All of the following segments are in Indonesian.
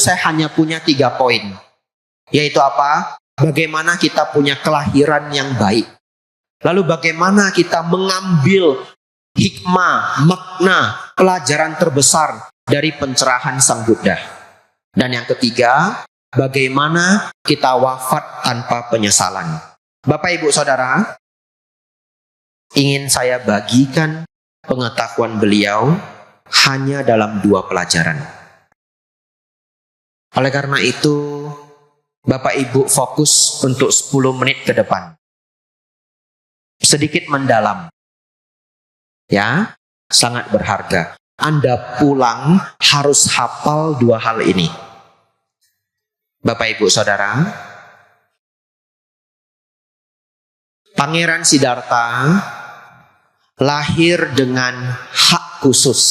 saya hanya punya 3 poin. Yaitu apa? Bagaimana kita punya kelahiran yang baik. Lalu bagaimana kita mengambil hikmah, makna, pelajaran terbesar dari pencerahan Sang Buddha. Dan yang ketiga, bagaimana kita wafat tanpa penyesalan. Bapak, Ibu, Saudara, ingin saya bagikan pengetahuan beliau hanya dalam 2 pelajaran. Oleh karena itu, Bapak Ibu fokus untuk 10 menit ke depan. Sedikit mendalam. Ya, sangat berharga. Anda pulang harus hafal 2 hal ini. Bapak Ibu Saudara, Pangeran Siddhartha lahir dengan hak khusus.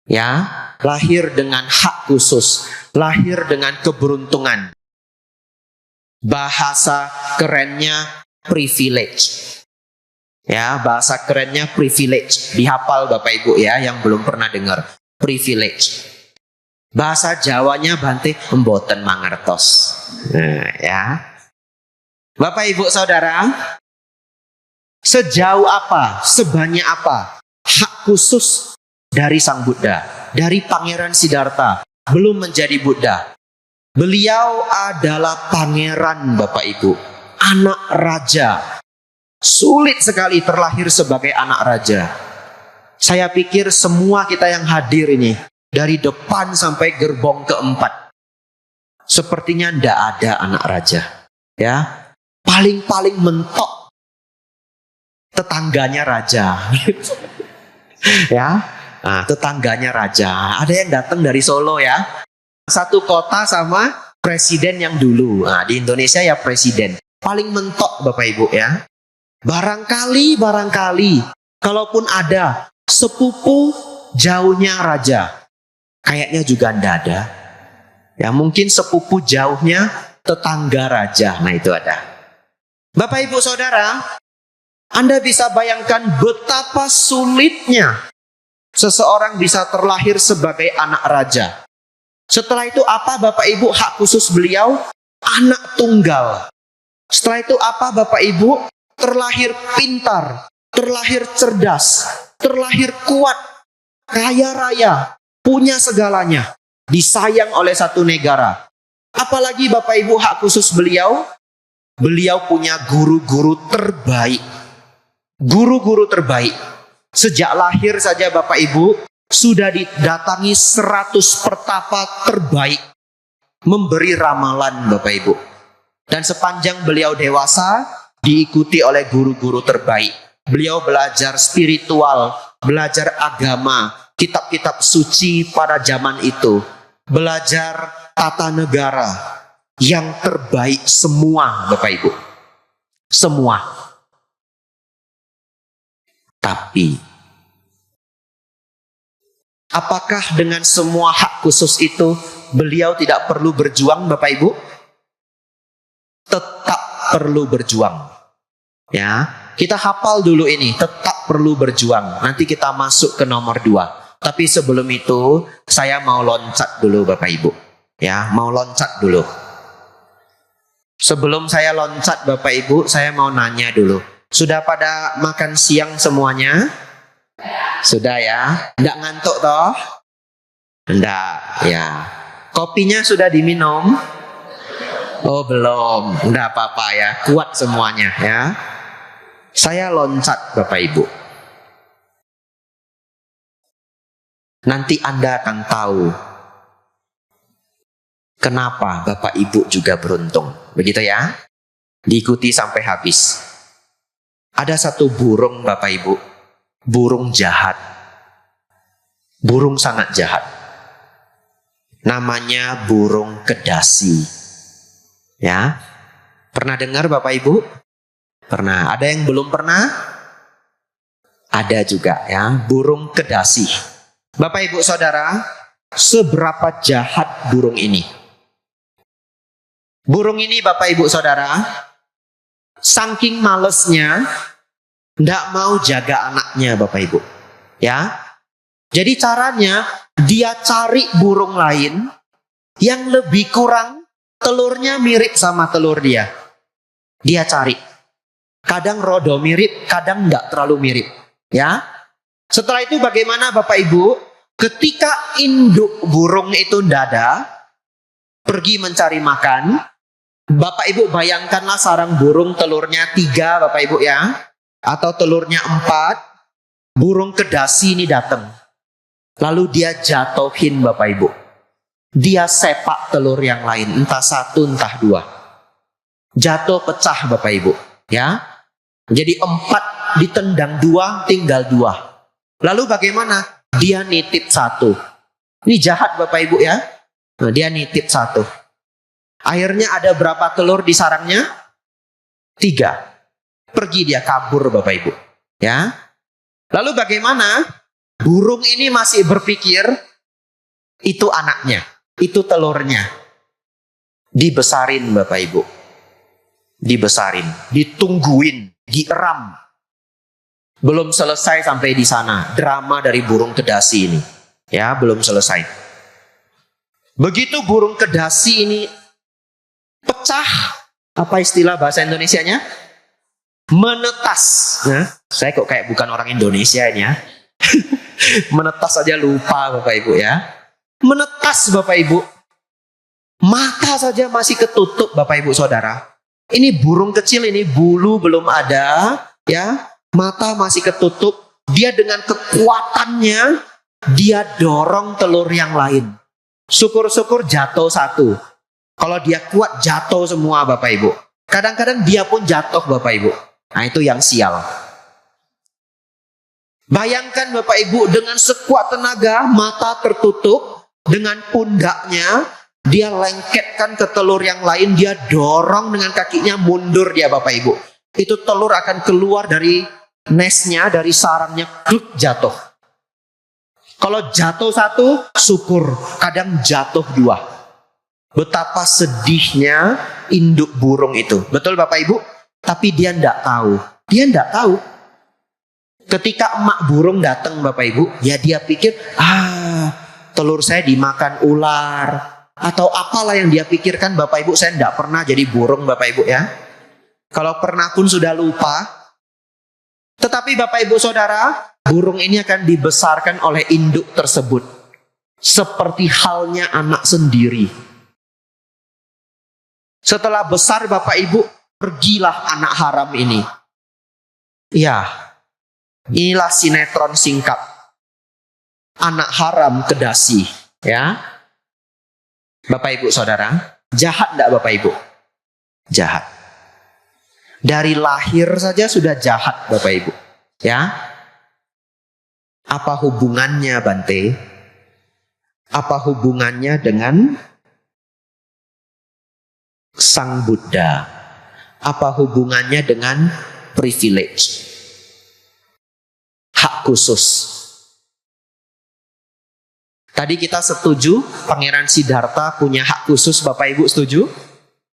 Ya, lahir dengan hak khusus, lahir dengan keberuntungan. Bahasa kerennya privilege. Ya, bahasa kerennya privilege. Dihafal Bapak Ibu ya yang belum pernah dengar. Privilege. Bahasa Jawanya Bante mboten mangertos. Nah, ya. Bapak Ibu Saudara, sejauh apa, sebanyak apa hak khusus dari Sang Buddha, dari Pangeran Siddhartha belum menjadi Buddha. Beliau adalah pangeran Bapak Ibu, anak raja. Sulit sekali terlahir sebagai anak raja. Saya pikir semua kita yang hadir ini, dari depan sampai gerbong keempat, sepertinya tidak ada anak raja. Ya, paling-paling mentok tetangganya raja. Ya, nah, tetangganya raja. Ada yang datang dari Solo ya. Satu kota sama presiden yang dulu. Nah, di Indonesia ya presiden. Paling mentok Bapak Ibu ya. Barangkali, kalaupun ada sepupu jauhnya raja, kayaknya juga tidak ada. Ya, mungkin sepupu jauhnya tetangga raja. Nah, itu ada. Bapak Ibu Saudara, Anda bisa bayangkan betapa sulitnya seseorang bisa terlahir sebagai anak raja. Setelah itu apa Bapak Ibu hak khusus beliau? Anak tunggal. Setelah itu apa Bapak Ibu? Terlahir pintar, terlahir cerdas, terlahir kuat, kaya raya, punya segalanya, disayang oleh satu negara. Apalagi Bapak Ibu hak khusus beliau? Beliau punya guru-guru terbaik. Guru-guru terbaik. Sejak lahir saja Bapak Ibu sudah didatangi 100 pertapa terbaik memberi ramalan Bapak Ibu. Dan sepanjang beliau dewasa diikuti oleh guru-guru terbaik. Beliau belajar spiritual, belajar agama, kitab-kitab suci pada zaman itu, belajar tata negara yang terbaik semua Bapak Ibu. Semua. Tapi apakah dengan semua hak khusus itu beliau tidak perlu berjuang Bapak Ibu? Tetap perlu berjuang. Ya, kita hafal dulu ini, tetap perlu berjuang. Nanti kita masuk ke nomor 2. Tapi sebelum itu saya mau loncat dulu Bapak Ibu. Ya, mau loncat dulu. Sebelum saya loncat Bapak Ibu, saya mau nanya dulu. Sudah pada makan siang semuanya? Sudah ya? Nggak ngantuk toh? Nggak, ya. Kopinya sudah diminum? Oh belum, nggak apa-apa ya. Kuat semuanya ya. Saya loncat Bapak Ibu. Nanti Anda akan tahu kenapa Bapak Ibu juga beruntung. Begitu ya? Diikuti sampai habis. Ada satu burung Bapak Ibu. Burung jahat. Burung sangat jahat. Namanya burung kedasi. Ya. Pernah dengar Bapak Ibu? Pernah. Ada yang belum pernah? Ada juga ya. Burung kedasi. Bapak Ibu Saudara, seberapa jahat burung ini? Burung ini Bapak Ibu Saudara, saking malesnya, tidak mau jaga anaknya Bapak Ibu. Ya, Jadi caranya dia cari burung lain yang lebih kurang telurnya mirip sama telur dia. Dia cari. Kadang rodo mirip, kadang nggak terlalu mirip. Ya. Setelah itu bagaimana Bapak Ibu? Ketika induk burung itu tidak ada, pergi mencari makan, Bapak Ibu bayangkanlah sarang burung telurnya 3 Bapak Ibu ya. Atau telurnya 4, burung kedasi ini datang. Lalu dia jatuhin Bapak Ibu. Dia sepak telur yang lain, entah 1 entah 2. Jatuh pecah Bapak Ibu. Ya. Jadi 4 ditendang 2, tinggal 2. Lalu bagaimana? Dia nitip 1. Ini jahat Bapak Ibu ya. Nah, dia nitip 1. Akhirnya ada berapa telur di sarangnya? 3. Pergi dia kabur Bapak Ibu. Ya. Lalu bagaimana? Burung ini masih berpikir itu anaknya, itu telurnya. Dibesarin Bapak Ibu. Dibesarin, ditungguin, dieram. Belum selesai sampai di sana. Drama dari burung kedasi ini. Ya, belum selesai. Begitu burung kedasi ini pecah, apa istilah bahasa Indonesianya? Menetas. Nah, saya kok kayak bukan orang Indonesia ini ya. Menetas saja lupa Bapak Ibu ya. Menetas Bapak Ibu. Mata saja masih ketutup Bapak Ibu Saudara. Ini burung kecil ini, bulu belum ada ya. Mata masih ketutup. Dia dengan kekuatannya, dia dorong telur yang lain. Syukur-syukur jatuh 1. Kalau dia kuat jatuh semua Bapak Ibu. Kadang-kadang dia pun jatuh Bapak Ibu. Nah itu yang sial. Bayangkan Bapak Ibu dengan sekuat tenaga, mata tertutup, dengan pundaknya, dia lengketkan ke telur yang lain, dia dorong dengan kakinya mundur dia Bapak Ibu. Itu telur akan keluar dari nestnya, dari sarangnya, kluk jatuh. Kalau jatuh 1, syukur. Kadang jatuh 2. Betapa sedihnya induk burung itu. Betul Bapak Ibu? Tapi dia tidak tahu. Dia tidak tahu. Ketika emak burung datang Bapak Ibu, ya dia pikir, telur saya dimakan ular. Atau apalah yang dia pikirkan Bapak Ibu. Saya tidak pernah jadi burung Bapak Ibu ya. Kalau pernah pun sudah lupa. Tetapi Bapak Ibu Saudara, burung ini akan dibesarkan oleh induk tersebut. Seperti halnya anak sendiri. Setelah besar Bapak Ibu, pergilah anak haram ini. Ya, inilah sinetron singkat. Anak haram kedasi. Ya, Bapak Ibu Saudara, jahat enggak Bapak Ibu? Jahat. Dari lahir saja sudah jahat Bapak Ibu. Ya. Apa hubungannya Bante? Apa hubungannya dengan Sang Buddha? Apa hubungannya dengan privilege? Hak khusus. Tadi kita setuju Pangeran Siddhartha punya hak khusus Bapak Ibu setuju?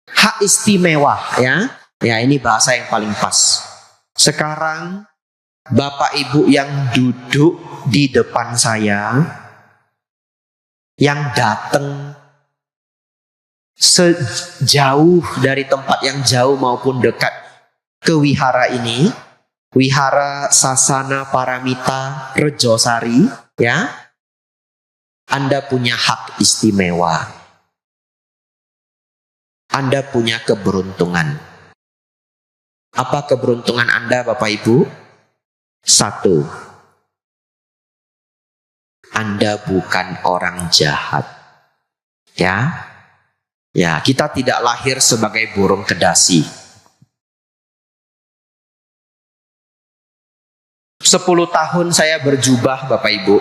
Hak istimewa ya. Ya ini bahasa yang paling pas. Sekarang Bapak Ibu yang duduk di depan saya, yang datang sejauh dari tempat yang jauh maupun dekat ke wihara ini, Wihara Sasana Paramita Rejosari, ya, Anda punya hak istimewa. Anda punya keberuntungan. Apa keberuntungan Anda Bapak Ibu? 1. Anda bukan orang jahat. Ya. Ya, kita tidak lahir sebagai burung kedasi. 10 tahun saya berjubah Bapak Ibu.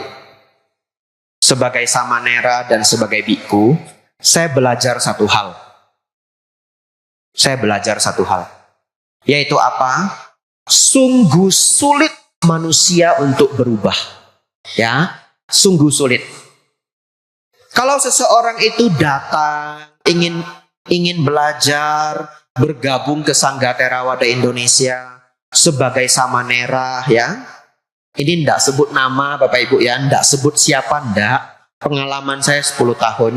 Sebagai samanera dan sebagai biku, saya belajar satu hal. Saya belajar satu hal. Yaitu apa? Sungguh sulit manusia untuk berubah. Ya, sungguh sulit. Kalau seseorang itu datang ingin belajar, bergabung ke Sangga Theravada Indonesia sebagai samanera, ya, Ini ndak sebut nama Bapak Ibu ya, ndak sebut siapa, ndak. Pengalaman saya 10 tahun.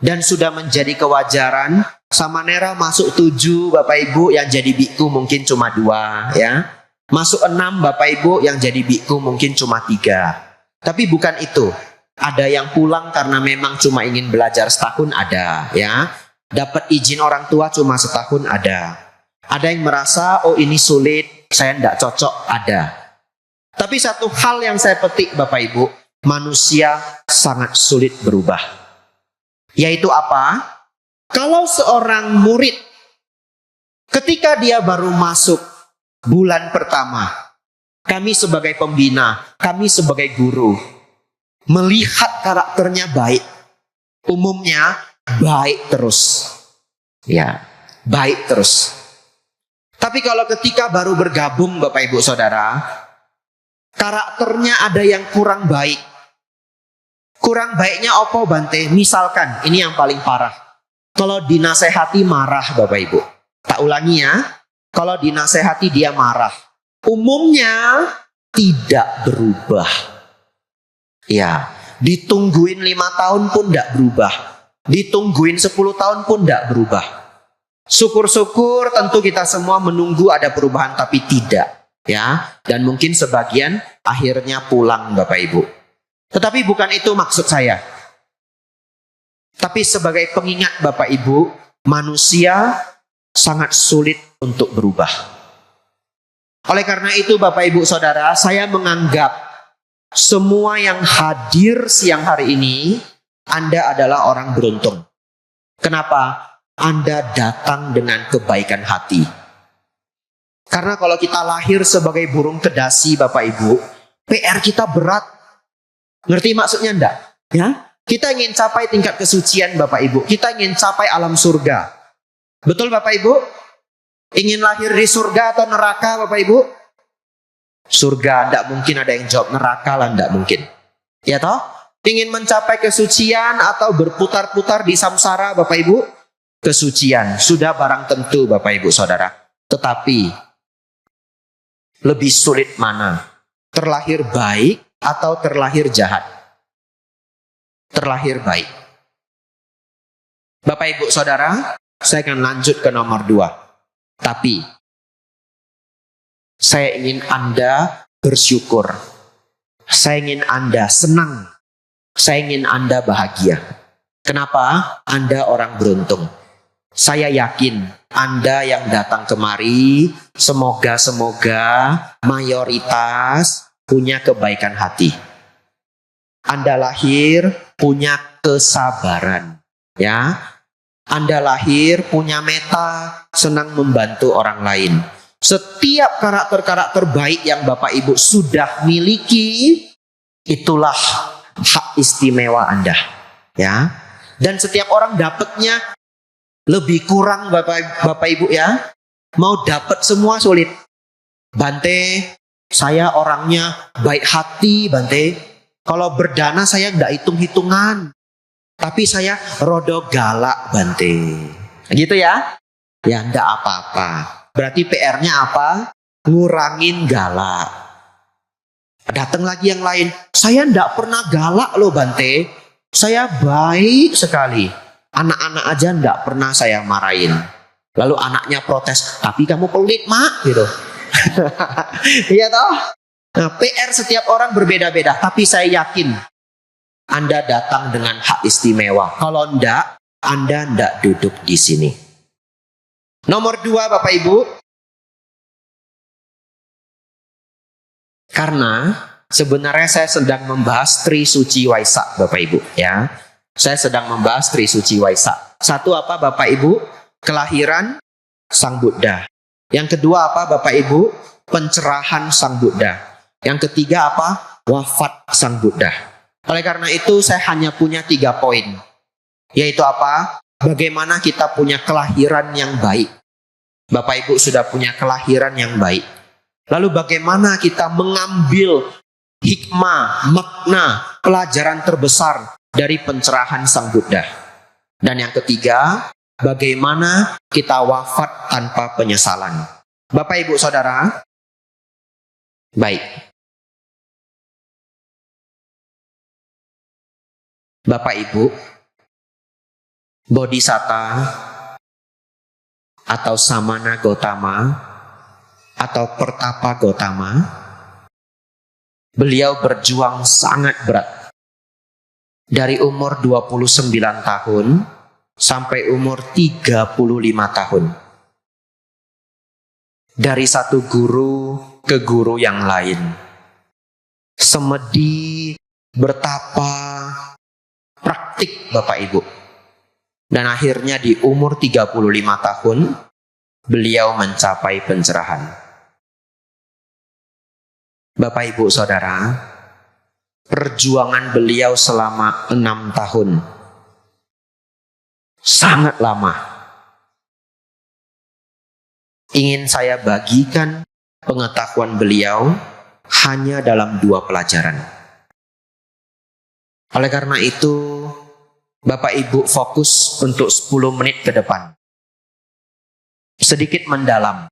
Dan sudah menjadi kewajaran, Samanera masuk 7 Bapak Ibu, yang jadi biku mungkin cuma 2 ya. Masuk 6 Bapak Ibu, yang jadi biku mungkin cuma 3. Tapi bukan itu. Ada yang pulang karena memang cuma ingin belajar setahun, ada ya. Dapat izin orang tua cuma setahun, ada. Ada yang merasa, oh ini sulit, saya ndak cocok, ada. Tapi satu hal yang saya petik Bapak Ibu, manusia sangat sulit berubah. Yaitu apa? Kalau seorang murid, ketika dia baru masuk bulan pertama, kami sebagai pembina, kami sebagai guru, melihat karakternya baik. Umumnya baik terus. Ya, baik terus. Tapi kalau ketika baru bergabung Bapak Ibu Saudara, karakternya ada yang kurang baik. Kurang baiknya apa Bante? Misalkan, ini yang paling parah. Kalau dinasehati marah Bapak Ibu. Tak ulangi ya. Kalau dinasehati dia marah. Umumnya tidak berubah. Ya, ditungguin 5 tahun pun tidak berubah. Ditungguin 10 tahun pun tidak berubah. Syukur-syukur tentu kita semua menunggu ada perubahan, tapi tidak. Ya, dan mungkin sebagian akhirnya pulang Bapak Ibu. Tetapi bukan itu maksud saya. Tapi sebagai pengingat Bapak Ibu, manusia sangat sulit untuk berubah. Oleh karena itu Bapak Ibu Saudara, saya menganggap semua yang hadir siang hari ini, Anda adalah orang beruntung. Kenapa? Anda datang dengan kebaikan hati. Karena kalau kita lahir sebagai burung kedasi Bapak Ibu, PR kita berat. Ngerti maksudnya enggak? Ya? Kita ingin capai tingkat kesucian Bapak Ibu. Kita ingin capai alam surga. Betul Bapak Ibu? Ingin lahir di surga atau neraka Bapak Ibu? Surga, enggak mungkin ada yang jawab neraka lah, enggak mungkin. Ya toh? Ingin mencapai kesucian atau berputar-putar di samsara Bapak Ibu? Kesucian, sudah barang tentu Bapak Ibu Saudara. Tetapi, lebih sulit mana? Terlahir baik atau terlahir jahat? Terlahir baik. Bapak Ibu Saudara, saya akan lanjut ke nomor 2. Tapi, saya ingin Anda bersyukur. Saya ingin Anda senang. Saya ingin Anda bahagia. Kenapa? Anda orang beruntung. Saya yakin Anda yang datang kemari, semoga mayoritas punya kebaikan hati. Anda lahir punya kesabaran, ya. Anda lahir punya meta, senang membantu orang lain. Setiap karakter-karakter baik yang Bapak Ibu sudah miliki, itulah hak istimewa Anda, ya. Dan setiap orang dapatnya lebih kurang Bapak Ibu ya. Mau dapat semua sulit. Bante, saya orangnya baik hati Bante. Kalau berdana saya enggak hitung-hitungan. Tapi saya rodo galak Bante. Gitu ya? Ya enggak apa-apa. Berarti PR-nya apa? Ngurangin galak. Datang lagi yang lain. Saya enggak pernah galak loh Bante. Saya baik sekali. Anak-anak aja enggak pernah saya marahin. Lalu anaknya protes, tapi kamu pelit mak, gitu. Iya toh? Nah, PR setiap orang berbeda-beda, tapi saya yakin Anda datang dengan hak istimewa. Kalau enggak, Anda enggak duduk di sini. Nomor 2 Bapak Ibu. Karena sebenarnya saya sedang membahas Tri Suci Waisak Bapak Ibu, ya. Saya sedang membahas Tri Suci Waisak. Satu apa Bapak Ibu? Kelahiran Sang Buddha. Yang kedua apa Bapak Ibu? Pencerahan Sang Buddha. Yang ketiga apa? Wafat Sang Buddha. Oleh karena itu saya hanya punya 3 poin. Yaitu apa? Bagaimana kita punya kelahiran yang baik. Bapak Ibu sudah punya kelahiran yang baik. Lalu bagaimana kita mengambil hikmah, makna, pelajaran terbesar dari pencerahan Sang Buddha. Dan yang ketiga, bagaimana kita wafat tanpa penyesalan. Bapak Ibu Saudara, baik. Bapak Ibu, Bodhisatta atau Samana Gotama atau Pertapa Gotama, beliau berjuang sangat berat. Dari umur 29 tahun sampai umur 35 tahun. Dari satu guru ke guru yang lain. Semedi, bertapa, praktik Bapak Ibu. Dan akhirnya di umur 35 tahun, beliau mencapai pencerahan. Bapak Ibu Saudara, perjuangan beliau selama 6 tahun. Sangat lama. Ingin saya bagikan pengetahuan beliau hanya dalam 2 pelajaran. Oleh karena itu, Bapak Ibu fokus untuk 10 menit ke depan. Sedikit mendalam.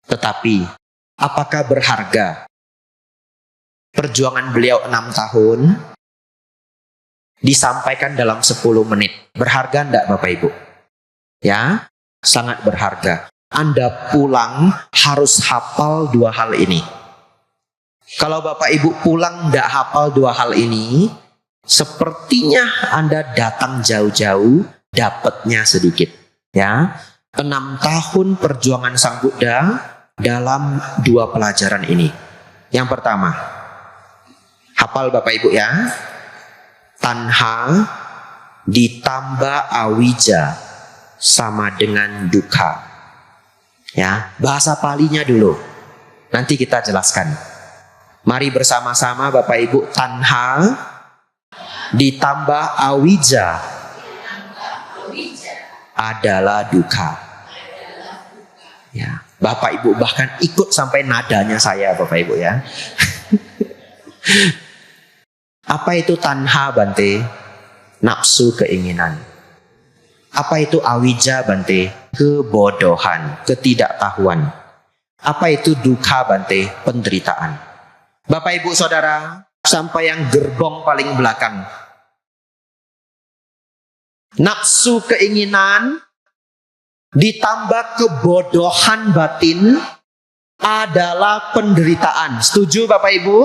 Tetapi, apakah berharga? Perjuangan beliau 6 tahun disampaikan dalam 10 menit. Berharga enggak Bapak Ibu? Ya, sangat berharga. Anda pulang harus hafal 2 hal ini. Kalau Bapak Ibu pulang enggak hafal 2 hal ini, sepertinya Anda datang jauh-jauh, dapatnya sedikit. Ya, 6 tahun perjuangan Sang Buddha dalam 2 pelajaran ini. Yang pertama, hafal Bapak Ibu ya. Tanha ditambah awija sama dengan dukkha. Ya, bahasa Palinya dulu. Nanti kita jelaskan. Mari bersama-sama Bapak Ibu, tanha ditambah awija adalah dukkha. Ya, Bapak Ibu bahkan ikut sampai nadanya saya Bapak Ibu ya. Apa itu tanha Bante? Nafsu, keinginan. Apa itu awija Bante? Kebodohan, ketidaktahuan. Apa itu dukkha Bante? Penderitaan. Bapak Ibu Saudara, sampai yang gerbong paling belakang. Nafsu, keinginan ditambah kebodohan batin adalah penderitaan. Setuju Bapak Ibu?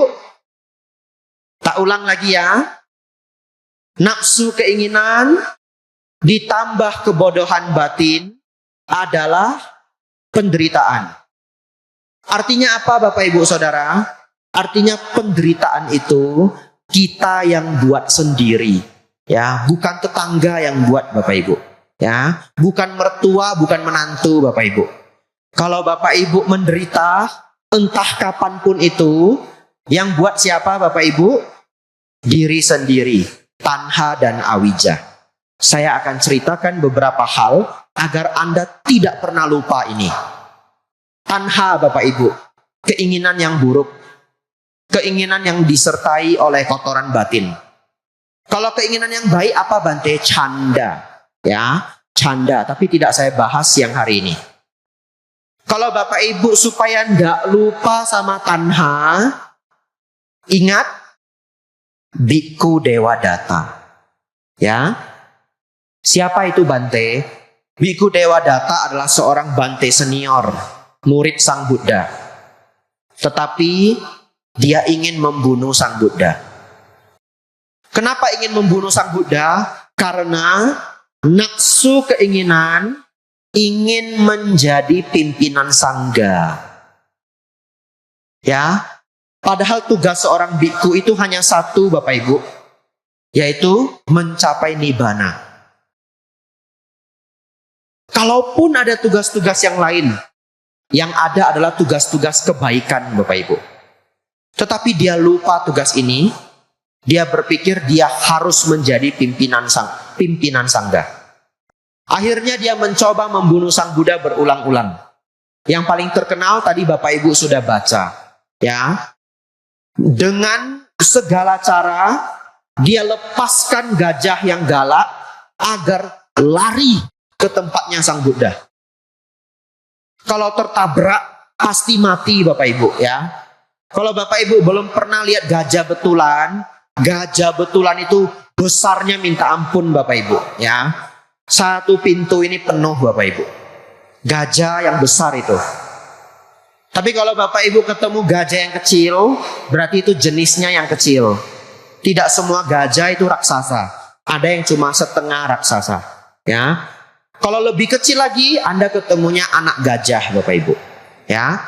Tak ulang lagi ya. Nafsu, keinginan ditambah kebodohan batin adalah penderitaan. Artinya apa Bapak Ibu Saudara? Artinya penderitaan itu kita yang buat sendiri. Ya, bukan tetangga yang buat Bapak Ibu. Ya, bukan mertua, bukan menantu Bapak Ibu. Kalau Bapak Ibu menderita, entah kapanpun itu, yang buat siapa Bapak Ibu? Diri sendiri, tanha dan awija. Saya akan ceritakan beberapa hal agar Anda tidak pernah lupa ini. Tanha Bapak Ibu, keinginan yang buruk. Keinginan yang disertai oleh kotoran batin. Kalau keinginan yang baik apa Bante? Canda. Ya, canda. Tapi tidak saya bahas siang hari ini. Kalau Bapak Ibu supaya nggak lupa sama tanha, ingat Bhikkhu Dewadatta. Ya, siapa itu Bante? Bhikkhu Dewadatta adalah seorang Bante senior, murid Sang Buddha. Tetapi dia ingin membunuh Sang Buddha. Kenapa ingin membunuh Sang Buddha? Karena nafsu keinginan ingin menjadi pimpinan sangga. Ya, padahal tugas seorang bhikkhu itu hanya satu Bapak Ibu, yaitu mencapai nibbana. Kalaupun ada tugas-tugas yang lain, yang ada adalah tugas-tugas kebaikan Bapak Ibu. Tetapi dia lupa tugas ini. Dia berpikir dia harus menjadi pimpinan sangga. Akhirnya dia mencoba membunuh Sang Buddha berulang-ulang. Yang paling terkenal tadi Bapak Ibu sudah baca. Ya, dengan segala cara dia lepaskan gajah yang galak agar lari ke tempatnya Sang Buddha. Kalau tertabrak pasti mati Bapak Ibu ya. Kalau Bapak Ibu belum pernah lihat gajah betulan itu Besarnya minta ampun Bapak Ibu, ya. Satu pintu ini penuh Bapak Ibu. Gajah yang besar itu. Tapi kalau Bapak Ibu ketemu gajah yang kecil, berarti itu jenisnya yang kecil. Tidak semua gajah itu raksasa. Ada yang cuma setengah raksasa, ya. Kalau lebih kecil lagi, Anda ketemunya anak gajah Bapak Ibu, ya.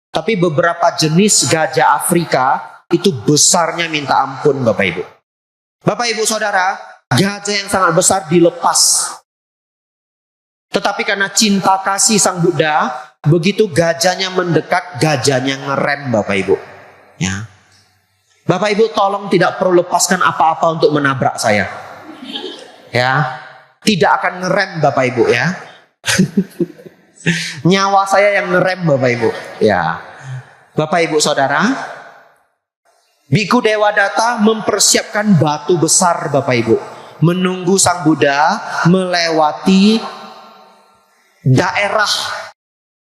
Tapi beberapa jenis gajah Afrika itu besarnya minta ampun Bapak Ibu. Bapak Ibu Saudara, gajah yang sangat besar dilepas. Tetapi karena cinta kasih Sang Buddha, begitu gajahnya mendekat, gajahnya ngerem Bapak Ibu, ya. Bapak Ibu tolong tidak perlu lepaskan apa-apa untuk menabrak saya, ya. Tidak akan ngerem Bapak Ibu, ya. Nyawa saya yang ngerem Bapak Ibu, ya. Bapak Ibu Saudara, Biku Dewadatta mempersiapkan batu besar Bapak Ibu, menunggu Sang Buddha melewati daerah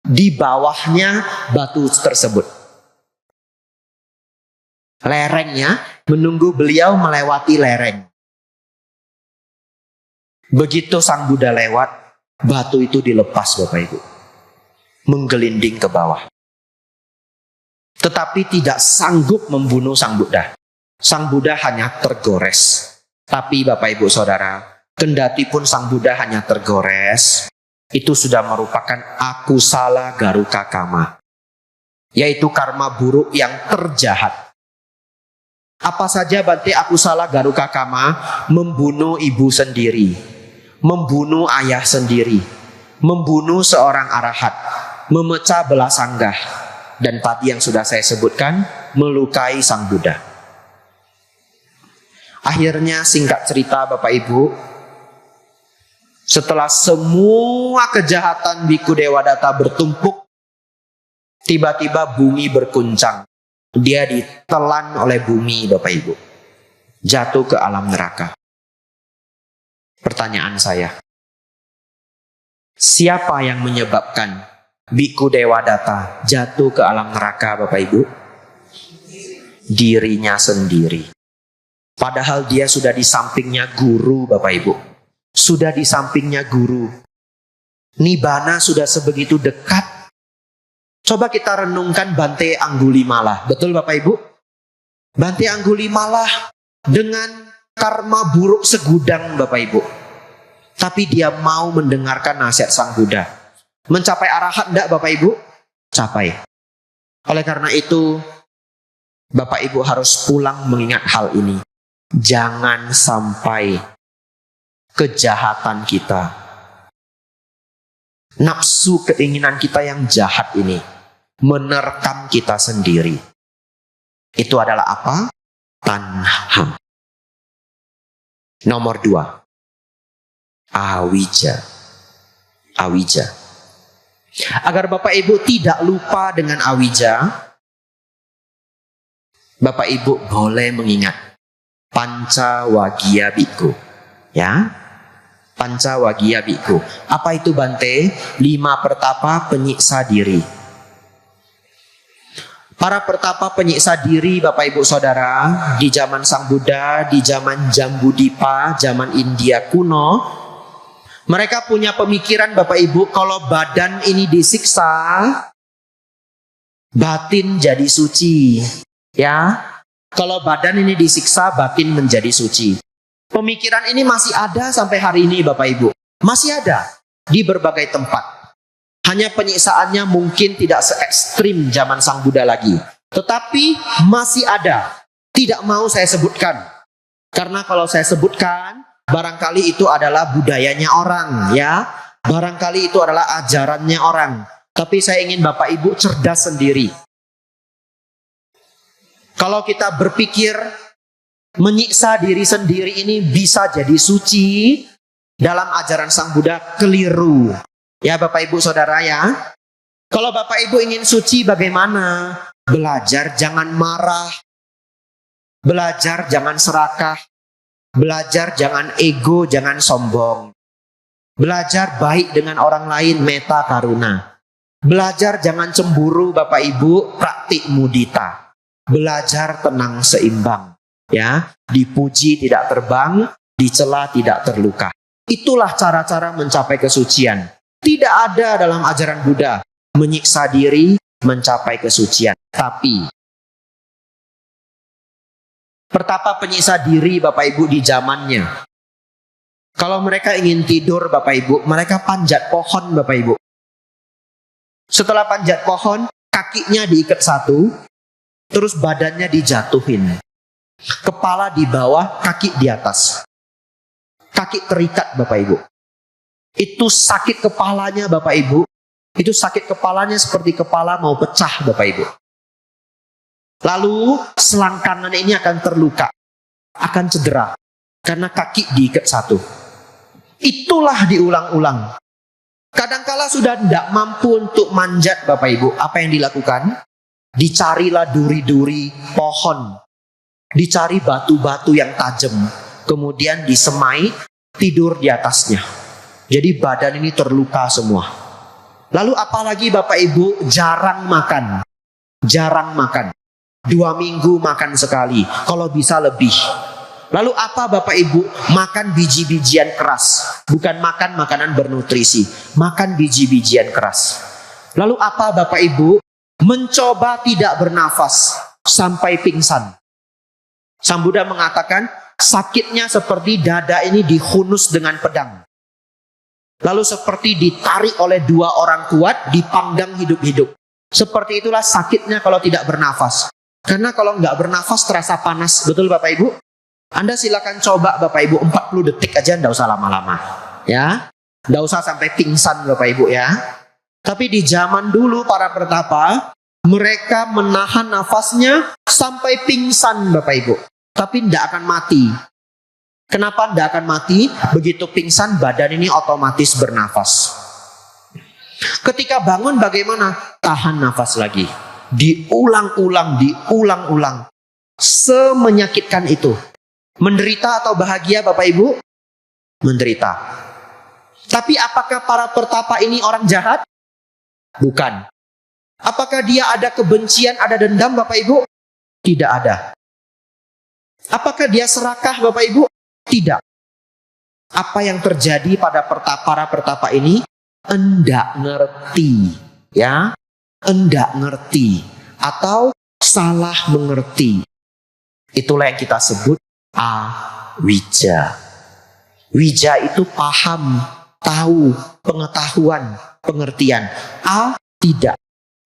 di bawahnya batu tersebut. Lerengnya, menunggu beliau melewati lereng. Begitu Sang Buddha lewat, batu itu dilepas Bapak Ibu, menggelinding ke bawah. Tetapi tidak sanggup membunuh Sang Buddha. Sang Buddha hanya tergores. Tapi Bapak Ibu Saudara, kendati pun Sang Buddha hanya tergores, itu sudah merupakan akusala garuka kama, yaitu karma buruk yang terjahat. Apa saja Bante akusala garuka kama? Membunuh ibu sendiri, membunuh ayah sendiri, membunuh seorang arahat, memecah belah sanggah, dan tadi yang sudah saya sebutkan, melukai Sang Buddha. Akhirnya singkat cerita Bapak Ibu, setelah semua kejahatan Biku Dewadatta bertumpuk, tiba-tiba bumi berguncang. Dia ditelan oleh bumi Bapak Ibu, jatuh ke alam neraka. Pertanyaan saya, siapa yang menyebabkan Biku Dewadatta jatuh ke alam neraka Bapak Ibu? Dirinya sendiri. Padahal dia sudah di sampingnya guru Bapak Ibu. Sudah di sampingnya guru. Nibbana sudah sebegitu dekat. Coba kita renungkan Bante Anggulimala. Betul Bapak Ibu? Bante Anggulimala dengan karma buruk segudang Bapak Ibu. Tapi dia mau mendengarkan nasihat Sang Buddha. Mencapai arahat enggak Bapak Ibu? Capai. Oleh karena itu, Bapak Ibu harus pulang mengingat hal ini. Jangan sampai kejahatan kita, nafsu keinginan kita yang jahat ini menerkam kita sendiri. Itu adalah apa? Tanha. Nomor 2, awija. Awija. Agar Bapak Ibu tidak lupa dengan awija, Bapak Ibu boleh mengingat Pancawagiya Bhikkhu, ya. Pancawagiya Bhikkhu. Apa itu Bante? 5 pertapa penyiksa diri. Para pertapa penyiksa diri Bapak Ibu Saudara, di zaman Sang Buddha, di zaman Jambudipa, zaman India kuno, mereka punya pemikiran Bapak Ibu, kalau badan ini disiksa, batin jadi suci, ya. Kalau badan ini disiksa, batin menjadi suci. Pemikiran ini masih ada sampai hari ini Bapak Ibu. Masih ada di berbagai tempat. Hanya penyiksaannya mungkin tidak se-ekstrim zaman Sang Buddha lagi. Tetapi masih ada. Tidak mau saya sebutkan. Karena kalau saya sebutkan, barangkali itu adalah budayanya orang, ya. Barangkali itu adalah ajarannya orang. Tapi saya ingin Bapak Ibu cerdas sendiri. Kalau kita berpikir menyiksa diri sendiri ini bisa jadi suci, dalam ajaran Sang Buddha keliru. Ya Bapak Ibu Saudara ya. Kalau Bapak Ibu ingin suci bagaimana? Belajar jangan marah. Belajar jangan serakah. Belajar jangan ego, jangan sombong. Belajar baik dengan orang lain, metta karuna. Belajar jangan cemburu Bapak Ibu, praktik mudita. Belajar tenang seimbang. Ya, dipuji tidak terbang, dicela tidak terluka. Itulah cara-cara mencapai kesucian. Tidak ada dalam ajaran Buddha menyiksa diri mencapai kesucian. Tapi pertapa penyiksa diri Bapak Ibu di zamannya. Kalau mereka ingin tidur Bapak Ibu, mereka panjat pohon Bapak Ibu. Setelah panjat pohon, kakinya diikat satu, terus badannya dijatuhin. Kepala di bawah, kaki di atas. Kaki terikat Bapak Ibu. Itu sakit kepalanya Bapak Ibu. Itu sakit kepalanya seperti kepala mau pecah Bapak Ibu. Lalu selang kanan ini akan terluka, akan cedera, karena kaki diikat satu. Itulah diulang-ulang. Kadangkala sudah tidak mampu untuk manjat Bapak Ibu. Apa yang dilakukan? Dicarilah duri-duri pohon. Dicari batu-batu yang tajam. Kemudian disemai, tidur di atasnya. Jadi badan ini terluka semua. Lalu apalagi Bapak Ibu jarang makan. Jarang makan. 2 minggu makan sekali. Kalau bisa lebih. Lalu apa Bapak Ibu? Makan biji-bijian keras. Bukan makan makanan bernutrisi. Makan biji-bijian keras. Lalu apa Bapak Ibu? Mencoba tidak bernafas sampai pingsan. Sang Buddha mengatakan sakitnya seperti dada ini dihunus dengan pedang. Lalu seperti ditarik oleh 2 orang kuat, dipanggang hidup-hidup. Seperti itulah sakitnya kalau tidak bernafas. Karena kalau nggak bernafas terasa panas. Betul Bapak Ibu? Anda silakan coba Bapak Ibu 40 detik aja, nggak usah lama-lama. Ya, nggak usah sampai pingsan Bapak Ibu ya. Tapi di zaman dulu para pertapa, mereka menahan nafasnya sampai pingsan Bapak Ibu. Tapi tidak akan mati. Kenapa tidak akan mati? Begitu pingsan badan ini otomatis bernafas. Ketika bangun bagaimana? Tahan nafas lagi. Diulang-ulang, diulang-ulang. Semenyakitkan itu. Menderita atau bahagia Bapak Ibu? Menderita. Tapi apakah para pertapa ini orang jahat? Bukan. Apakah dia ada kebencian, ada dendam Bapak Ibu? Tidak ada. Apakah dia serakah Bapak Ibu? Tidak. Apa yang terjadi pada para pertapa ini? Enggak ngerti. Ya, enggak ngerti. Atau salah mengerti. Itulah yang kita sebut awija. Wija itu paham, tahu, pengetahuan, pengertian. Tidak.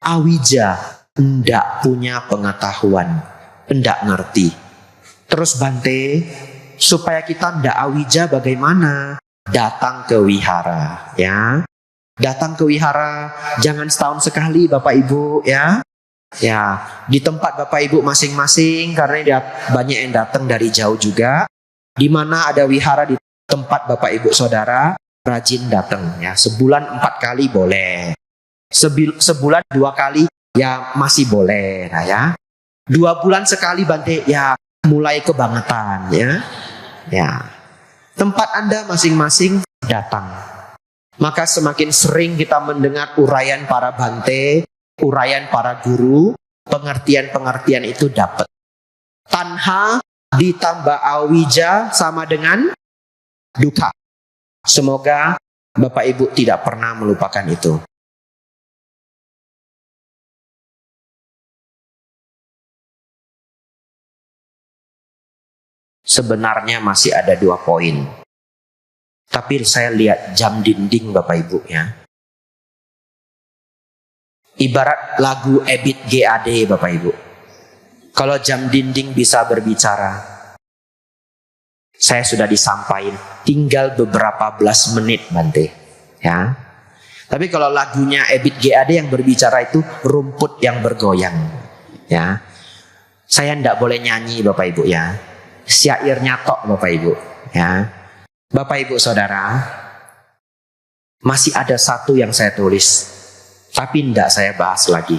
Awija, enggak punya pengetahuan, enggak ngerti. Terus Bante, supaya kita enggak awija bagaimana? Datang ke wihara, ya. Datang ke wihara, jangan setahun sekali Bapak Ibu, ya. Ya, di tempat Bapak Ibu masing-masing, karena banyak yang datang dari jauh juga. Di mana ada wihara di tempat Bapak Ibu Saudara, rajin datang, ya. Sebulan 4 kali boleh. Sebulan 2 kali ya masih boleh, nah ya. 2 bulan sekali Bante, ya mulai kebangetan, ya. Ya. Tempat Anda masing-masing datang. Maka semakin sering kita mendengar uraian para Bante, uraian para guru, pengertian-pengertian itu dapat. Tanha ditambah awija sama dengan duka. Semoga Bapak Ibu tidak pernah melupakan itu. Sebenarnya masih ada 2 poin. Tapi saya lihat jam dinding Bapak Ibu ya. Ibarat lagu Ebit GAD Bapak Ibu. Kalau jam dinding bisa berbicara, saya sudah disampaikan tinggal beberapa belas menit Bante. Ya. Tapi kalau lagunya Ebit GAD yang berbicara itu rumput yang bergoyang. Ya. Saya tidak boleh nyanyi Bapak Ibu ya. Syairnya tok Bapak Ibu ya. Bapak Ibu Saudara, masih ada satu yang saya tulis, tapi tidak saya bahas lagi.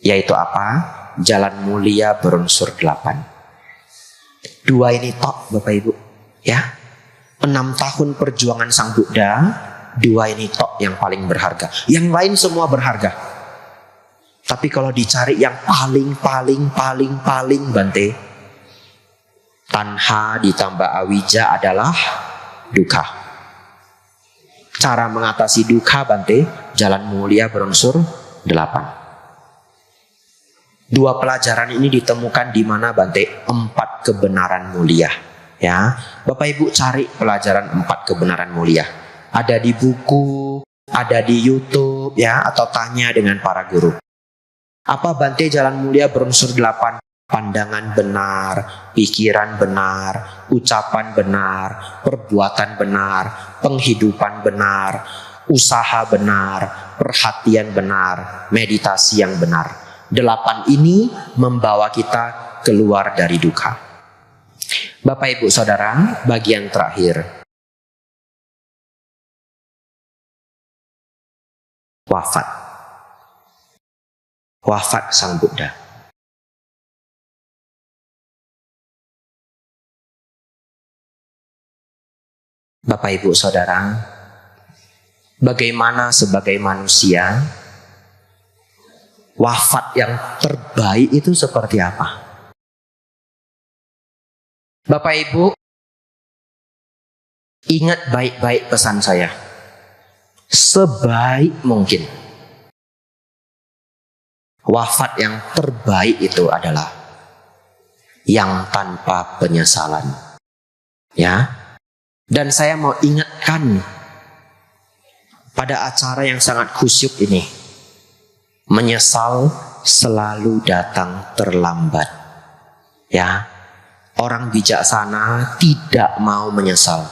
Yaitu apa? Jalan mulia berunsur 8. 2 ini tok Bapak Ibu ya. 6 tahun perjuangan Sang Buddha, 2 ini tok yang paling berharga. Yang lain semua berharga. Tapi kalau dicari yang paling Bante, Tanha ditambah awija adalah dukkha. Cara mengatasi dukkha Bante, jalan mulia berunsur 8. Dua pelajaran ini ditemukan di mana Bante? 4 kebenaran mulia. Ya, Bapak Ibu cari pelajaran 4 kebenaran mulia. Ada di buku, ada di YouTube, ya, atau tanya dengan para guru. Apa Bante jalan mulia berunsur 8? Pandangan benar, pikiran benar, ucapan benar, perbuatan benar, penghidupan benar, usaha benar, perhatian benar, meditasi yang benar. 8 ini membawa kita keluar dari dukkha. Bapak Ibu Saudara, bagian terakhir. Wafat. Wafat Sang Buddha. Bapak Ibu Saudara, bagaimana sebagai manusia, wafat yang terbaik itu seperti apa? Bapak Ibu, ingat baik-baik pesan saya. Sebaik mungkin. Wafat yang terbaik itu adalah yang tanpa penyesalan. Ya. Dan saya mau ingatkan pada acara yang sangat khusyuk ini. Menyesal selalu datang terlambat. Ya. Orang bijaksana tidak mau menyesal.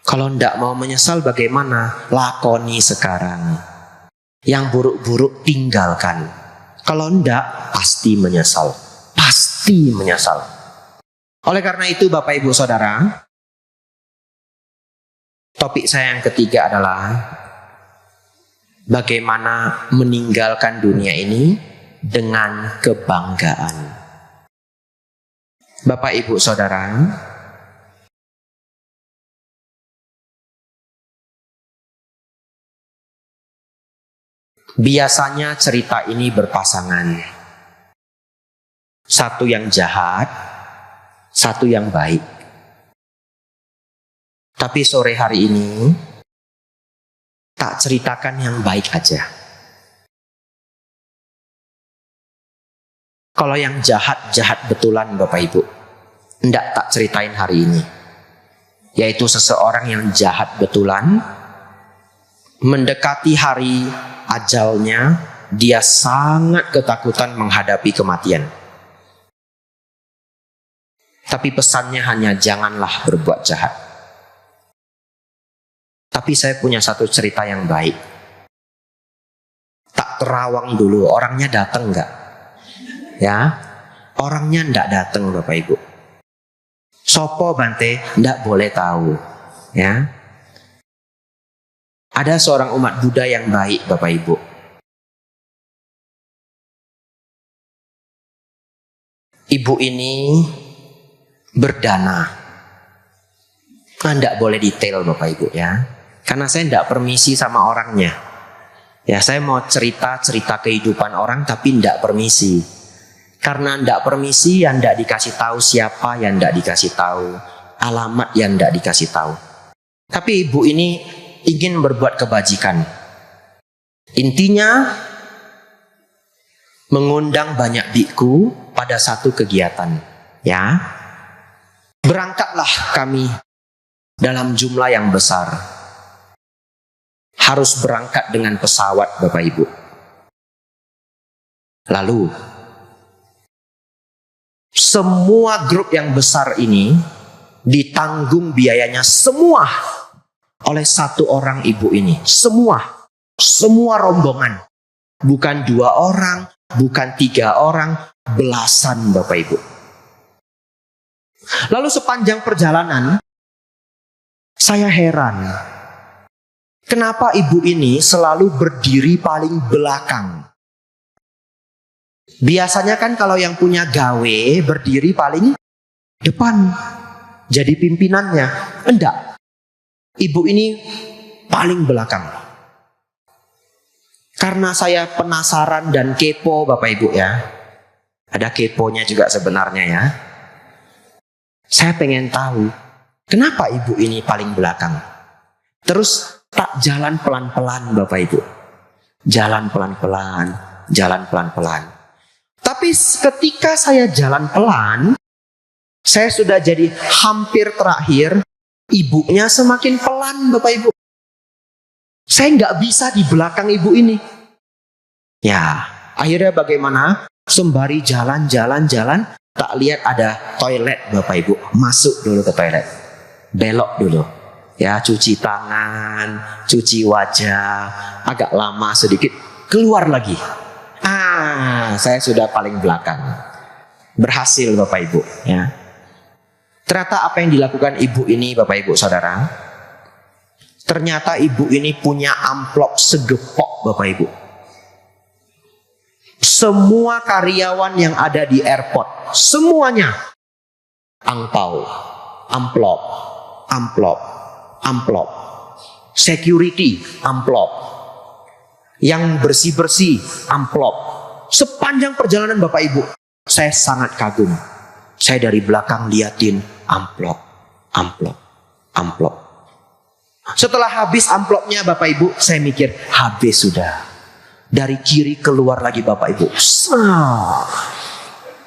Kalau tidak mau menyesal bagaimana? Lakoni sekarang. Yang buruk-buruk tinggalkan. Kalau tidak pasti menyesal. Pasti menyesal. Oleh karena itu Bapak Ibu Saudara, topik saya yang ketiga adalah bagaimana meninggalkan dunia ini dengan kebanggaan. Bapak Ibu Saudara, biasanya cerita ini berpasangan. Satu yang jahat, satu yang baik. Tapi sore hari ini tak ceritakan yang baik aja. Kalau yang jahat betulan Bapak Ibu, ndak tak ceritain hari ini. Yaitu seseorang yang jahat betulan, mendekati hari ajalnya, dia sangat ketakutan menghadapi kematian. Tapi pesannya hanya janganlah berbuat jahat. Tapi saya punya satu cerita yang baik. Tak terawang dulu, orangnya datang enggak? Ya, orangnya enggak datang Bapak Ibu. Sopo Bante, enggak boleh tahu. Ya, ada seorang umat Buddha yang baik Bapak Ibu. Ibu ini berdana. Enggak boleh detail Bapak Ibu ya. Karena saya tidak permisi sama orangnya. Ya, saya mau cerita kehidupan orang tapi tidak permisi. Karena tidak permisi, yang tidak dikasih tahu siapa, yang tidak dikasih tahu alamat, yang tidak dikasih tahu. Tapi ibu ini ingin berbuat kebajikan. Intinya mengundang banyak biku pada satu kegiatan. Ya, berangkatlah kami dalam jumlah yang besar. Harus berangkat dengan pesawat Bapak Ibu. Lalu semua grup yang besar ini ditanggung biayanya semua oleh satu orang ibu ini. Semua rombongan. Bukan 2 orang, bukan 3 orang, belasan Bapak Ibu. Lalu sepanjang perjalanan saya heran. Kenapa ibu ini selalu berdiri paling belakang? Biasanya kan kalau yang punya gawe berdiri paling depan. Jadi pimpinannya. Enggak. Ibu ini paling belakang. Karena saya penasaran dan kepo Bapak Ibu ya. Ada keponya juga sebenarnya ya. Saya pengen tahu, kenapa ibu ini paling belakang? Terus tak jalan pelan-pelan Bapak Ibu. Jalan pelan-pelan, jalan pelan-pelan. Tapi ketika saya jalan pelan, saya sudah jadi hampir terakhir, ibunya semakin pelan Bapak Ibu. Saya nggak bisa di belakang ibu ini. Ya, akhirnya bagaimana? Sembari jalan-jalan, tak lihat ada toilet Bapak Ibu. Masuk dulu ke toilet. Belok dulu. Ya, cuci tangan, cuci wajah, agak lama sedikit, keluar lagi. Saya sudah paling belakang. Berhasil Bapak Ibu, ya. Ternyata apa yang dilakukan ibu ini Bapak Ibu Saudara? Ternyata ibu ini punya amplop segepok Bapak Ibu. Semua karyawan yang ada di airport, semuanya angpau, amplop, amplop, amplop. Security, amplop. Yang bersih-bersih, amplop. Sepanjang perjalanan Bapak Ibu, saya sangat kagum. Saya dari belakang liatin amplop, amplop, amplop. Setelah habis amplopnya Bapak Ibu, saya mikir habis sudah. Dari kiri keluar lagi Bapak Ibu.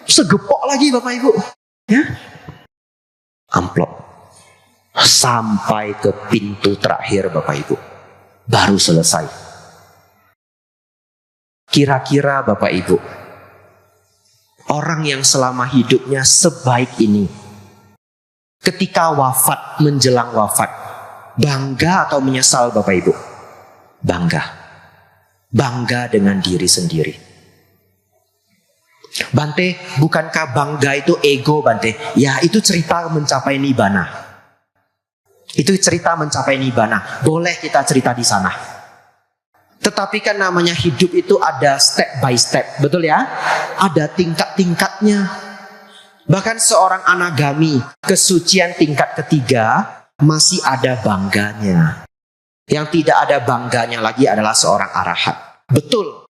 Segepok lagi Bapak Ibu. Ya. Amplop. Sampai ke pintu terakhir Bapak Ibu. Baru selesai. Kira-kira Bapak Ibu, orang yang selama hidupnya sebaik ini, ketika wafat, menjelang wafat, bangga atau menyesal Bapak Ibu? Bangga. Bangga dengan diri sendiri. Bante, bukankah bangga itu ego Bante? Ya, itu cerita mencapai nibbana. Itu cerita mencapai nibbana. Boleh kita cerita di sana. Tetapi kan namanya hidup itu ada step by step. Betul ya? Ada tingkat-tingkatnya. Bahkan seorang anagami, kesucian tingkat ketiga, masih ada bangganya. Yang tidak ada bangganya lagi adalah seorang arahat. Betul.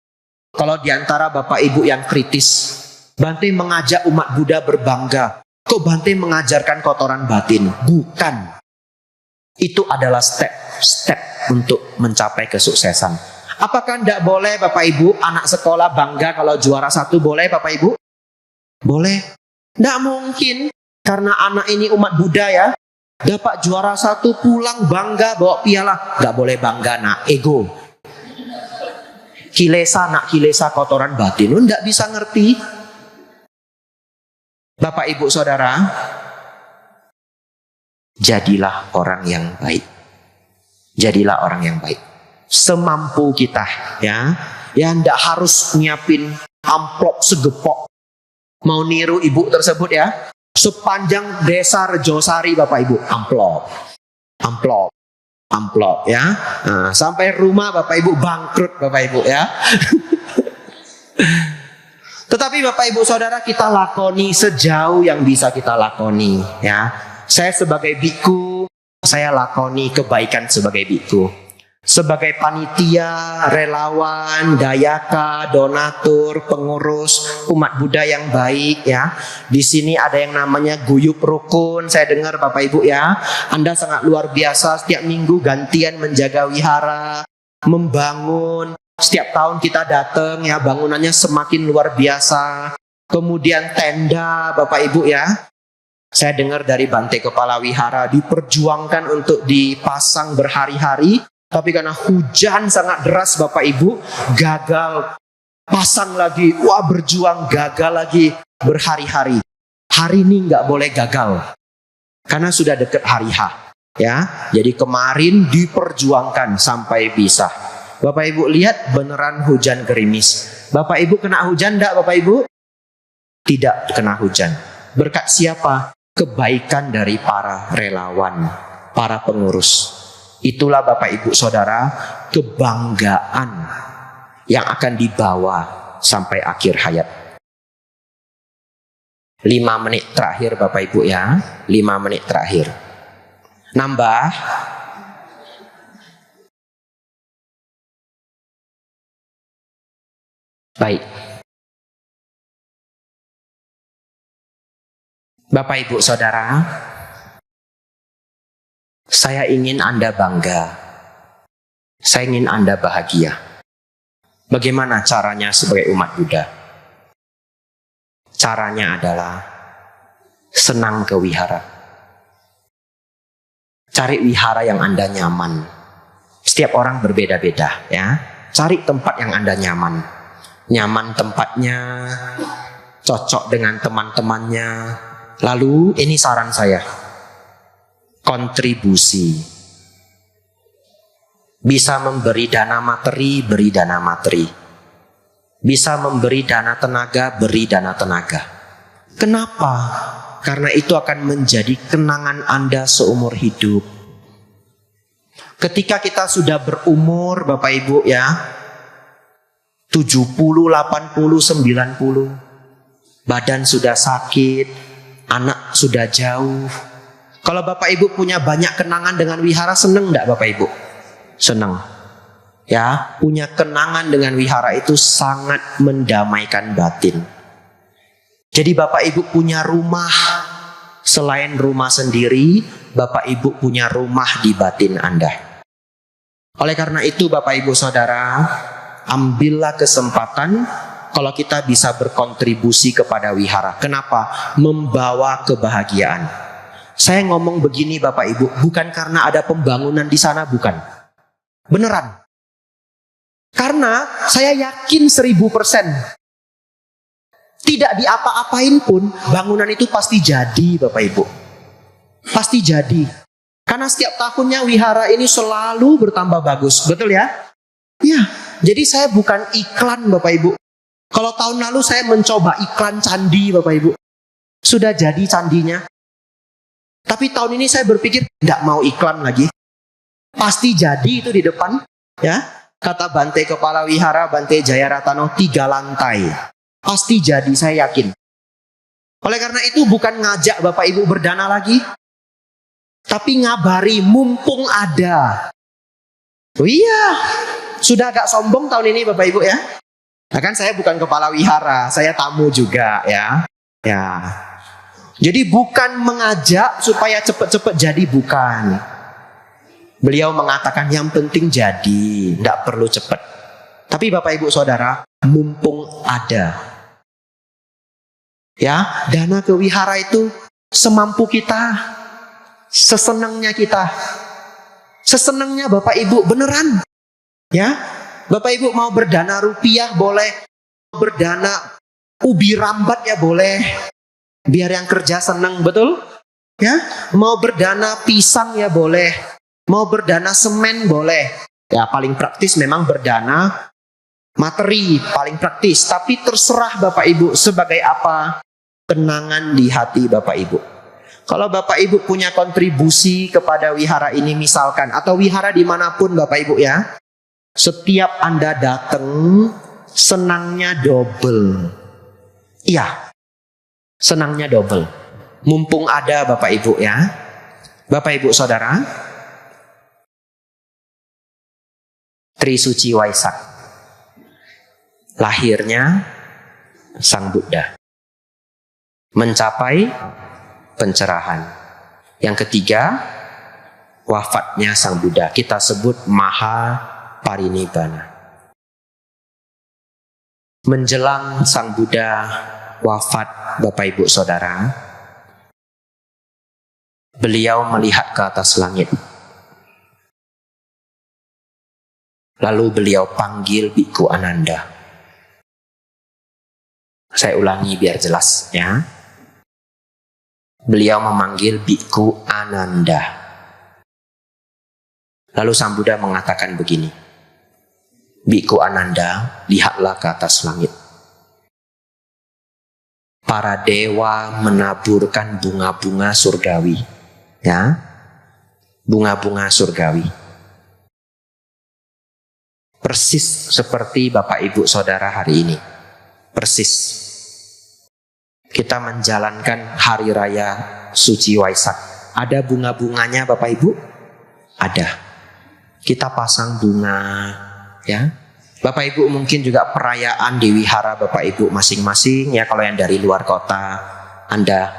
Kalau diantara Bapak Ibu yang kritis, Bante mengajak umat Buddha berbangga. Kok Bante mengajarkan kotoran batin? Bukan. Itu adalah step-step untuk mencapai kesuksesan. Apakah tidak boleh Bapak Ibu, anak sekolah bangga kalau juara 1? Boleh Bapak Ibu? Boleh. Tidak mungkin. Karena anak ini umat Buddha ya. Dapat juara 1 pulang bangga bawa piala. Nggak boleh bangga nak, ego. Kilesa nak, kilesa kotoran batin. Lu nggak bisa ngerti. Bapak Ibu Saudara, jadilah orang yang baik. Jadilah orang yang baik. Semampu kita ya. Ya ndak harus nyiapin amplop segepok. Mau niru ibu tersebut ya. Sepanjang desa Rejosari Bapak Ibu, amplop. Amplop. Amplop ya. Nah, sampai rumah Bapak Ibu bangkrut Bapak Ibu ya. Tetapi Bapak Ibu Saudara, kita lakoni sejauh yang bisa kita lakoni ya. Saya sebagai biku, saya lakoni kebaikan sebagai biku. Sebagai panitia, relawan, dayaka, donatur, pengurus umat Buddha yang baik ya. Di sini ada yang namanya guyup rukun. Saya dengar Bapak Ibu ya, Anda sangat luar biasa. Setiap minggu gantian menjaga wihara, membangun. Setiap tahun kita datang ya, bangunannya semakin luar biasa. Kemudian tenda Bapak Ibu ya. Saya dengar dari Bante Kepala Wihara diperjuangkan untuk dipasang berhari-hari. Tapi karena hujan sangat deras Bapak Ibu, gagal. Pasang lagi, wah berjuang, gagal lagi berhari-hari. Hari ini nggak boleh gagal. Karena sudah dekat hari H. Ya, jadi kemarin diperjuangkan sampai bisa. Bapak Ibu lihat beneran hujan gerimis. Bapak Ibu kena hujan enggak Bapak Ibu? Tidak kena hujan. Berkat siapa? Kebaikan dari para relawan, para pengurus. Itulah Bapak Ibu Saudara, kebanggaan yang akan dibawa sampai akhir hayat. 5 menit terakhir Bapak Ibu ya, 5 menit terakhir. Nambah. Baik. Bapak Ibu Saudara, saya ingin Anda bangga. Saya ingin Anda bahagia. Bagaimana caranya sebagai umat Buddha? Caranya adalah senang ke wihara. Cari wihara yang Anda nyaman. Setiap orang berbeda-beda, ya. Cari tempat yang Anda nyaman. Nyaman tempatnya, cocok dengan teman-temannya. Lalu ini saran saya. Kontribusi. Bisa memberi dana materi, beri dana materi. Bisa memberi dana tenaga, beri dana tenaga. Kenapa? Karena itu akan menjadi kenangan Anda seumur hidup. Ketika kita sudah berumur, Bapak Ibu ya, 70, 80, 90, badan sudah sakit, anak sudah jauh. Kalau Bapak Ibu punya banyak kenangan dengan wihara, seneng enggak Bapak Ibu? Seneng. Ya, punya kenangan dengan wihara itu sangat mendamaikan batin. Jadi Bapak Ibu punya rumah, selain rumah sendiri, Bapak Ibu punya rumah di batin Anda. Oleh karena itu Bapak Ibu Saudara, ambillah kesempatan kalau kita bisa berkontribusi kepada wihara. Kenapa? Membawa kebahagiaan. Saya ngomong begini Bapak Ibu, bukan karena ada pembangunan di sana, bukan. Beneran. Karena saya yakin 1000%. Tidak diapa-apain pun, bangunan itu pasti jadi Bapak Ibu. Pasti jadi. Karena setiap tahunnya wihara ini selalu bertambah bagus. Betul ya? Ya, jadi saya bukan iklan Bapak Ibu. Kalau tahun lalu saya mencoba iklan candi Bapak Ibu. Sudah jadi candinya. Tapi tahun ini saya berpikir, tidak mau iklan lagi. Pasti jadi itu di depan. Ya. Kata Bante Kepala Wihara, Bante Jayaratano, 3 lantai. Pasti jadi, saya yakin. Oleh karena itu bukan ngajak Bapak Ibu berdana lagi, tapi ngabari mumpung ada. Oh iya, sudah agak sombong tahun ini Bapak Ibu ya. Nah kan saya bukan kepala wihara, saya tamu juga ya. Ya. Jadi bukan mengajak supaya cepat-cepat jadi, bukan. Beliau mengatakan yang penting jadi, tidak perlu cepat. Tapi Bapak Ibu Saudara, mumpung ada. Ya, dana ke wihara itu semampu kita, sesenangnya kita. Sesenangnya Bapak Ibu, beneran. Ya, Bapak Ibu mau berdana rupiah boleh, berdana ubi rambat ya boleh. Biar yang kerja senang, betul? Ya, mau berdana pisang ya boleh. Mau berdana semen boleh. Ya paling praktis memang berdana materi, paling praktis. Tapi terserah Bapak Ibu sebagai apa kenangan di hati Bapak Ibu. Kalau Bapak Ibu punya kontribusi kepada wihara ini misalkan, atau wihara dimanapun Bapak Ibu ya, setiap Anda datang senangnya double. Iya, senangnya double. Mumpung ada Bapak Ibu ya. Bapak Ibu Saudara, Trisuci Waisak, lahirnya Sang Buddha, mencapai pencerahan. Yang ketiga, wafatnya Sang Buddha, kita sebut Maha Parinibbana. Menjelang Sang Buddha wafat Bapak Ibu Saudara, beliau melihat ke atas langit. Lalu beliau panggil Biku Ananda. Saya ulangi biar jelas ya. Beliau memanggil Biku Ananda. Lalu Sang Buddha mengatakan begini. Biku Ananda, lihatlah ke atas langit. Para dewa menaburkan bunga-bunga surgawi. Ya, bunga-bunga surgawi. Persis seperti Bapak Ibu Saudara hari ini. Persis. Kita menjalankan hari raya Suci Waisak. Ada bunga-bunganya Bapak Ibu? Ada. Kita pasang bunga. Ya. Bapak Ibu mungkin juga perayaan di wihara Bapak Ibu masing-masing. Ya, kalau yang dari luar kota, Anda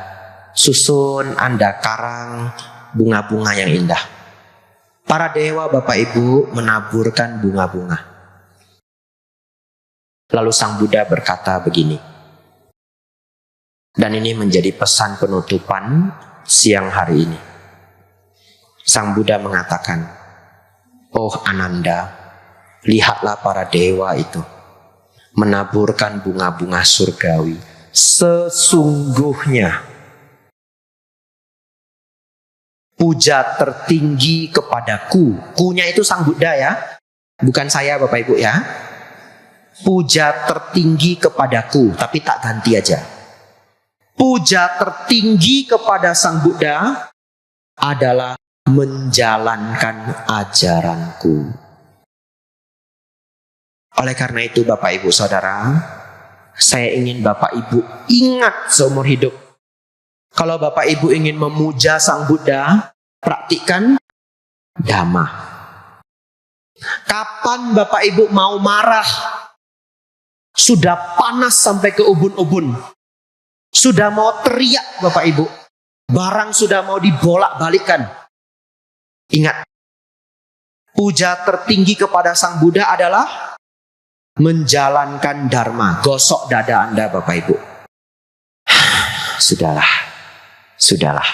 susun, Anda karang bunga-bunga yang indah. Para dewa Bapak Ibu menaburkan bunga-bunga. Lalu Sang Buddha berkata begini. Dan ini menjadi pesan penutupan siang hari ini. Sang Buddha mengatakan, "Oh Ananda, lihatlah para dewa itu menaburkan bunga-bunga surgawi. Sesungguhnya puja tertinggi kepadaku." Kunya itu Sang Buddha ya, bukan saya Bapak Ibu ya. Puja tertinggi kepadaku, tapi tak ganti aja. Puja tertinggi kepada Sang Buddha adalah menjalankan ajaranku. Oleh karena itu Bapak Ibu Saudara, saya ingin Bapak Ibu ingat seumur hidup. Kalau Bapak Ibu ingin memuja Sang Buddha, praktikkan Dhamma. Kapan Bapak Ibu mau marah, sudah panas sampai ke ubun-ubun, sudah mau teriak Bapak Ibu, barang sudah mau dibolak-balikan, ingat, puja tertinggi kepada Sang Buddha adalah menjalankan Dharma. Gosok dada Anda Bapak Ibu. Sudahlah.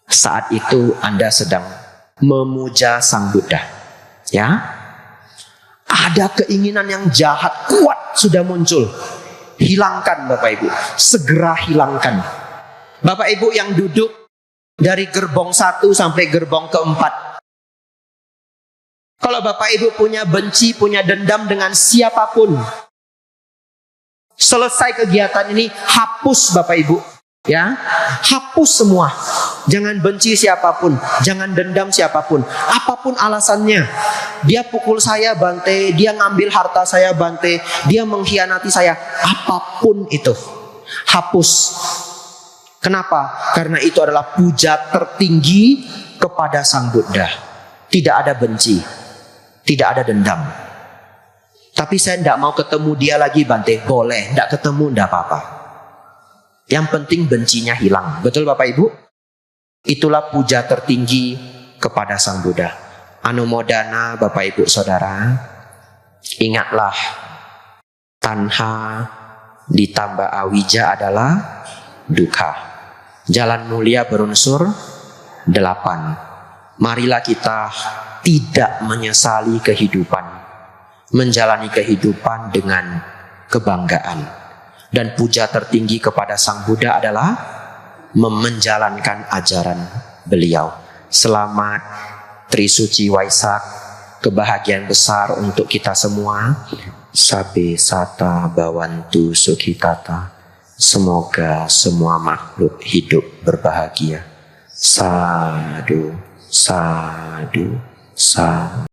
Saat itu Anda sedang memuja Sang Buddha. Ya. Ada keinginan yang jahat kuat sudah muncul. Hilangkan Bapak Ibu. Segera hilangkan. Bapak Ibu yang duduk dari gerbong 1 sampai gerbong keempat. Kalau Bapak Ibu punya benci, punya dendam dengan siapapun, selesai kegiatan ini, hapus Bapak Ibu. Ya, hapus semua. Jangan benci siapapun, jangan dendam siapapun. Apapun alasannya. Dia pukul saya, Bante. Dia ngambil harta saya, Bante. Dia mengkhianati saya. Apapun itu, hapus. Kenapa? Karena itu adalah puja tertinggi kepada Sang Buddha. Tidak ada benci, tidak ada dendam. Tapi saya tidak mau ketemu dia lagi Bante. Boleh, tidak ketemu, tidak apa-apa. Yang penting bencinya hilang. Betul Bapak Ibu? Itulah puja tertinggi kepada Sang Buddha. Anumodana Bapak Ibu Saudara. Ingatlah, tanha ditambah awija adalah dukkha. Jalan mulia berunsur 8. Marilah kita tidak menyesali kehidupan, menjalani kehidupan dengan kebanggaan. Dan puja tertinggi kepada Sang Buddha adalah menjalankan ajaran beliau. Selamat Trisuci Waisak, kebahagiaan besar untuk kita semua. Sabe sata bawantu sukhitata. Semoga semua makhluk hidup berbahagia. Sadu, sadu, sadu.